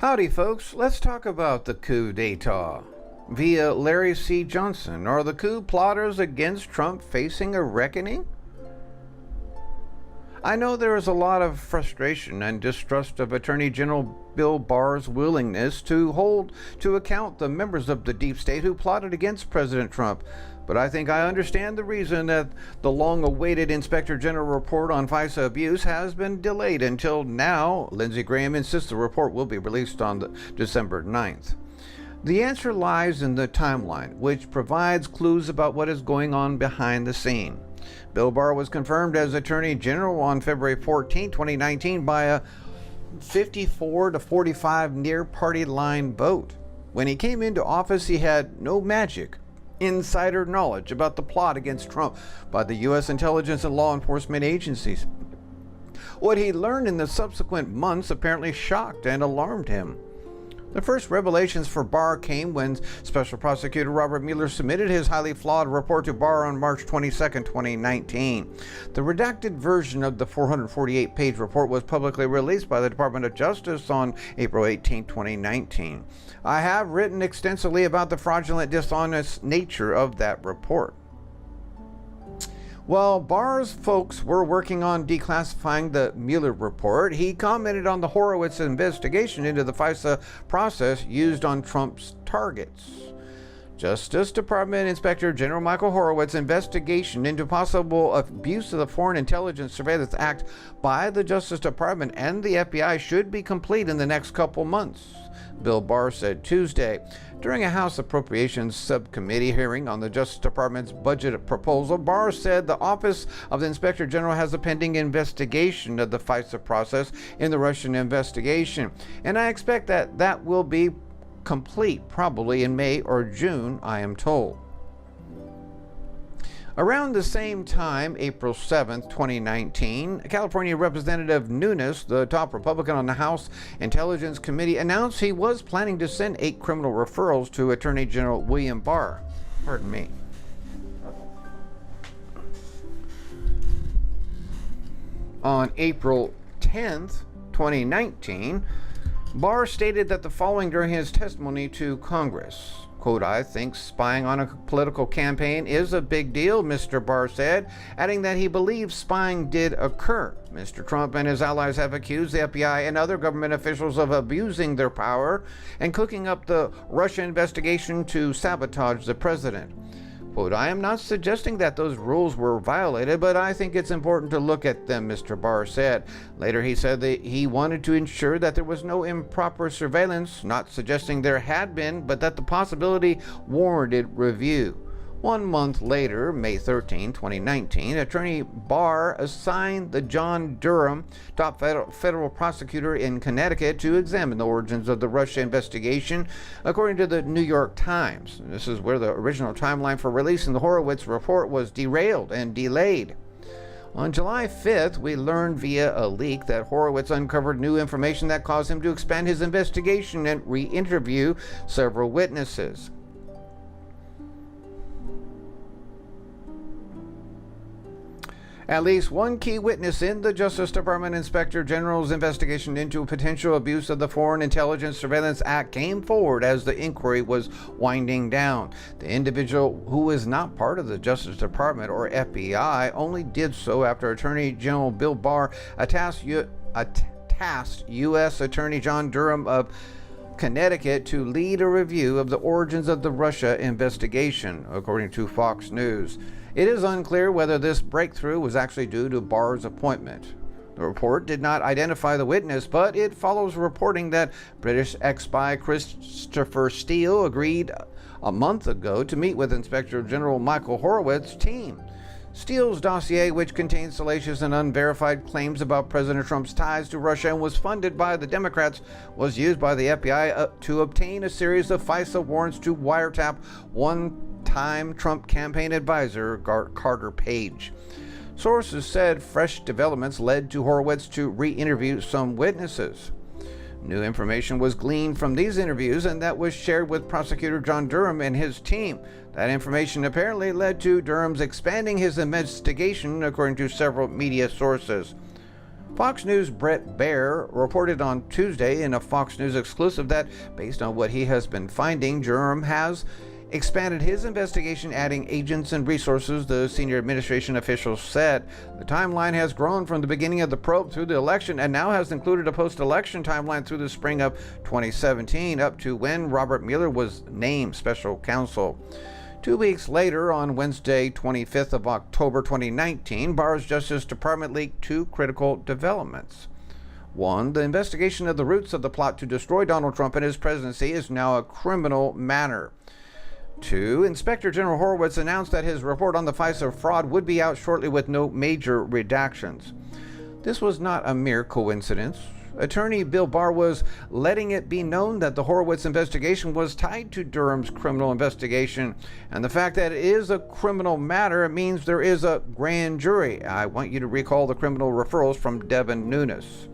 Howdy, folks. Let's talk about the coup d'etat. Via Larry C. Johnson, are the coup plotters against Trump facing a reckoning? I know there is a lot of frustration and distrust of Attorney General Bill Barr's willingness to hold to account the members of the deep state who plotted against President Trump, but I think I understand the reason that the long-awaited Inspector General report on FISA abuse has been delayed until now. Lindsey Graham insists the report will be released on December 9th. The answer lies in the timeline, which provides clues about what is going on behind the scene. Bill Barr was confirmed as Attorney General on February 14, 2019 by a 54 to 45 near party line vote. When he came into office, he had no magic, insider knowledge about the plot against Trump by the U.S. intelligence and law enforcement agencies. What he learned in the subsequent months apparently shocked and alarmed him. The first revelations for Barr came when Special Prosecutor Robert Mueller submitted his highly flawed report to Barr on March 22, 2019. The redacted version of the 448-page report was publicly released by the Department of Justice on April 18, 2019. I have written extensively about the fraudulent, dishonest nature of that report. While Barr's folks were working on declassifying the Mueller report, he commented on the Horowitz investigation into the FISA process used on Trump's targets. Justice Department Inspector General Michael Horowitz's investigation into possible abuse of the Foreign Intelligence Surveillance Act by the Justice Department and the FBI should be complete in the next couple months, Bill Barr said Tuesday. During a House Appropriations Subcommittee hearing on the Justice Department's budget proposal, Barr said the Office of the Inspector General has a pending investigation of the FISA process in the Russian investigation, and I expect that will be complete probably in May or June, I am told. Around the same time, April 7, 2019, California Representative Nunes, the top Republican on the House Intelligence Committee, announced he was planning to send 8 criminal referrals to Attorney General William Barr. Pardon me. On April 10, 2019, Barr stated that the following during his testimony to Congress. Quote, I think spying on a political campaign is a big deal, Mr. Barr said, adding that he believes spying did occur. Mr. Trump and his allies have accused the FBI and other government officials of abusing their power and cooking up the Russia investigation to sabotage the president. Quote, I am not suggesting that those rules were violated, but I think it's important to look at them, Mr. Barr said. Later, he said that he wanted to ensure that there was no improper surveillance, not suggesting there had been, but that the possibility warranted review. 1 month later, May 13, 2019, Attorney Barr assigned the John Durham, top federal prosecutor in Connecticut, to examine the origins of the Russia investigation, according to the New York Times. This is where the original timeline for releasing the Horowitz report was derailed and delayed. On July 5th, we learned via a leak that Horowitz uncovered new information that caused him to expand his investigation and re-interview several witnesses. At least one key witness in the Justice Department Inspector General's investigation into potential abuse of the Foreign Intelligence Surveillance Act came forward as the inquiry was winding down. The individual, who is not part of the Justice Department or FBI, only did so after Attorney General Bill Barr tasked U.S. Attorney John Durham of Connecticut to lead a review of the origins of the Russia investigation, according to Fox News. It is unclear whether this breakthrough was actually due to Barr's appointment. The report did not identify the witness, but it follows reporting that British ex-spy Christopher Steele agreed a month ago to meet with Inspector General Michael Horowitz's team. Steele's dossier, which contains salacious and unverified claims about President Trump's ties to Russia and was funded by the Democrats, was used by the FBI to obtain a series of FISA warrants to wiretap one-time Trump campaign advisor Carter Page. Sources said fresh developments led to Horowitz to re-interview some witnesses. New information was gleaned from these interviews, and that was shared with Prosecutor John Durham and his team. That information apparently led to Durham's expanding his investigation, according to several media sources. Fox News' Brett Baer reported on Tuesday in a Fox News exclusive that, based on what he has been finding, Durham has expanded his investigation, adding agents and resources, the senior administration officials said. The timeline has grown from the beginning of the probe through the election and now has included a post-election timeline through the spring of 2017 up to when Robert Mueller was named special counsel. 2 weeks later, on Wednesday, 25th of October 2019, Barr's Justice Department leaked two critical developments. One, the investigation of the roots of the plot to destroy Donald Trump and his presidency is now a criminal matter. 2, Inspector General Horowitz announced that his report on the FISA fraud would be out shortly with no major redactions. This was not a mere coincidence. Attorney Bill Barr was letting it be known that the Horowitz investigation was tied to Durham's criminal investigation, and the fact that it is a criminal matter means there is a grand jury. I want you to recall the criminal referrals from Devin Nunes.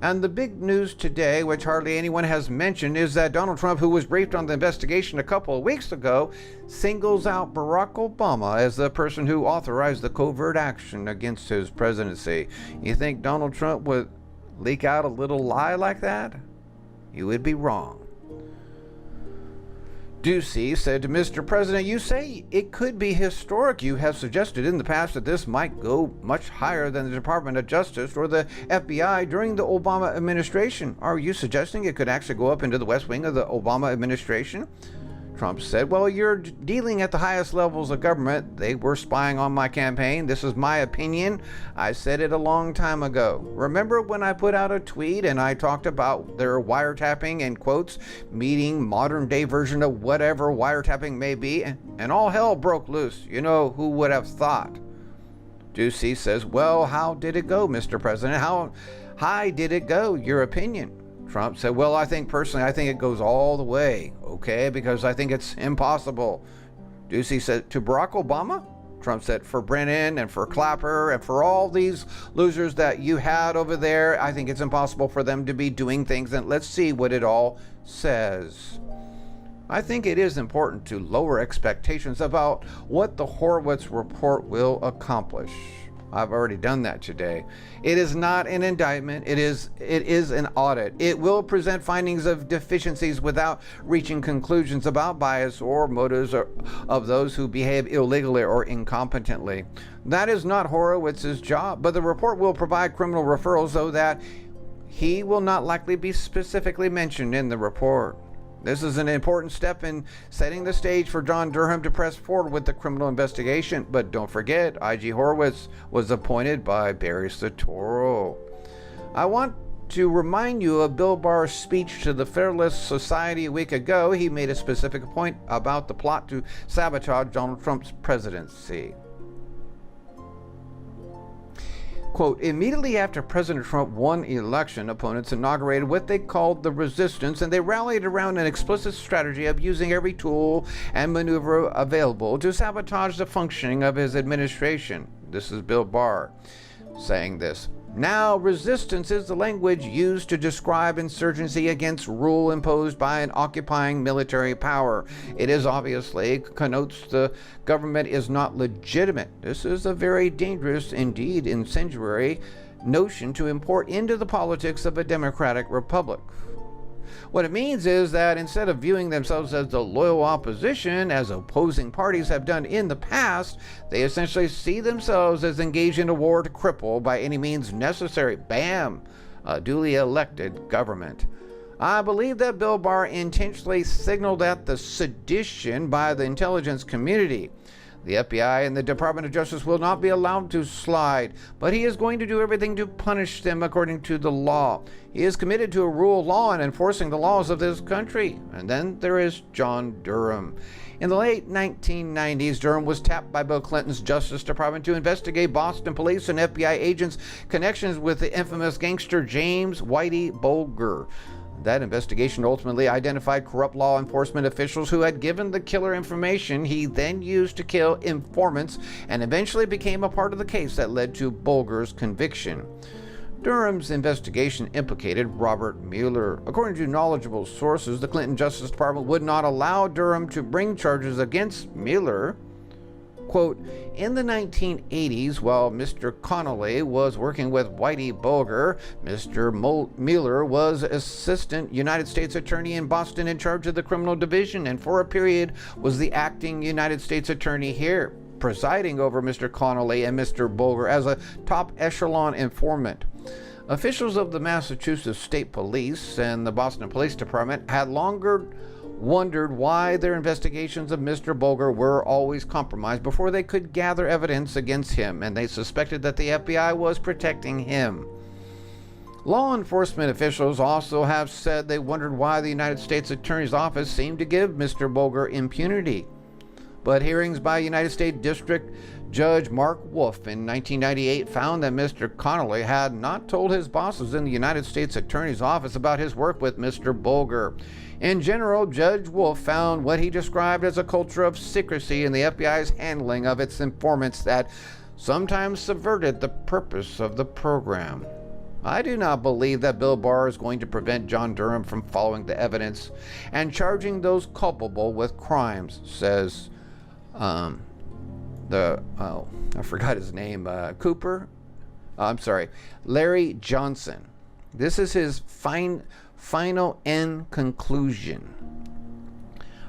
And the big news today, which hardly anyone has mentioned, is that Donald Trump, who was briefed on the investigation a couple of weeks ago, singles out Barack Obama as the person who authorized the covert action against his presidency. You think Donald Trump would leak out a little lie like that? You would be wrong. Ducey said to Mr. President, "You say it could be historic. You have suggested in the past that this might go much higher than the Department of Justice or the FBI during the Obama administration. Are you suggesting it could actually go up into the West Wing of the Obama administration?" Trump said, "Well, you're dealing at the highest levels of government. They were spying on my campaign. This is my opinion. I said it a long time ago. Remember when I put out a tweet and I talked about their wiretapping, in quotes, meeting modern day version of whatever wiretapping may be, and all hell broke loose. You know, who would have thought?" Ducey says, "Well, how did it go, Mr. President? How high did it go? Your opinion?" Trump said, "Well, I think it goes all the way, okay, because I think it's impossible." Ducey said, "To Barack Obama?" Trump said, "For Brennan and for Clapper and for all these losers that you had over there, I think it's impossible for them to be doing things, and let's see what it all says." I think it is important to lower expectations about what the Horowitz report will accomplish. I've already done that today. It is not an indictment. It is an audit. It will present findings of deficiencies without reaching conclusions about bias or motives of those who behave illegally or incompetently. That is not Horowitz's job, but the report will provide criminal referrals so that he will not likely be specifically mentioned in the report. This is an important step in setting the stage for John Durham to press forward with the criminal investigation. But don't forget, I.G. Horowitz was appointed by Barry Soetoro. I want to remind you of Bill Barr's speech to the Federalist Society a week ago. He made a specific point about the plot to sabotage Donald Trump's presidency. Quote, "Immediately after President Trump won the election, opponents inaugurated what they called the resistance, and they rallied around an explicit strategy of using every tool and maneuver available to sabotage the functioning of his administration." This is Bill Barr saying this. Now, resistance is the language used to describe insurgency against rule imposed by an occupying military power. It is obviously connotes the government is not legitimate. This is a very dangerous, indeed incendiary, notion to import into the politics of a democratic republic. What it means is that instead of viewing themselves as the loyal opposition, as opposing parties have done in the past, they essentially see themselves as engaged in a war to cripple by any means necessary, bam, a duly elected government. I believe that Bill Barr intentionally signaled at the sedition by the intelligence community. The FBI and the Department of Justice will not be allowed to slide, but he is going to do everything to punish them according to the law. He is committed to a rule of law and enforcing the laws of this country. And then there is John Durham. In the late 1990s, Durham was tapped by Bill Clinton's Justice Department to investigate Boston police and FBI agents' connections with the infamous gangster James Whitey Bulger. That investigation ultimately identified corrupt law enforcement officials who had given the killer information he then used to kill informants, and eventually became a part of the case that led to Bulger's conviction. Durham's investigation implicated Robert Mueller. According to knowledgeable sources, the Clinton Justice Department would not allow Durham to bring charges against Mueller. Quote, in the 1980s, while Mr. Connolly was working with Whitey Bulger, Mr. Mueller was Assistant United States Attorney in Boston in charge of the criminal division, and for a period was the acting United States Attorney here, presiding over Mr. Connolly and Mr. Bulger as a top echelon informant. Officials of the Massachusetts State Police and the Boston Police Department had longer wondered why their investigations of Mr. Bulger were always compromised before they could gather evidence against him, and they suspected that the FBI was protecting him. Law enforcement officials also have said they wondered why the United States Attorney's Office seemed to give Mr. Bulger impunity. But hearings by United States District Judge Mark Wolf in 1998 found that Mr. Connolly had not told his bosses in the United States Attorney's Office about his work with Mr. Bulger. In general, Judge Wolf found what he described as a culture of secrecy in the FBI's handling of its informants that sometimes subverted the purpose of the program. I do not believe that Bill Barr is going to prevent John Durham from following the evidence and charging those culpable with crimes, says I forgot his name, Larry Johnson. This is his final end conclusion.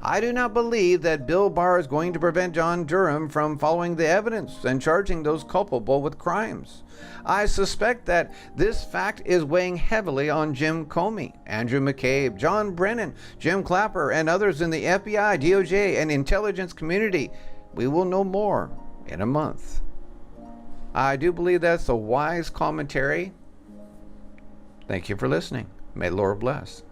I do not believe that Bill Barr is going to prevent John Durham from following the evidence and charging those culpable with crimes. I suspect that this fact is weighing heavily on Jim Comey, Andrew McCabe, John Brennan, Jim Clapper, and others in the FBI, DOJ, and intelligence community. We will know more in a month. I do believe that's a wise commentary. Thank you for listening. May the Lord bless.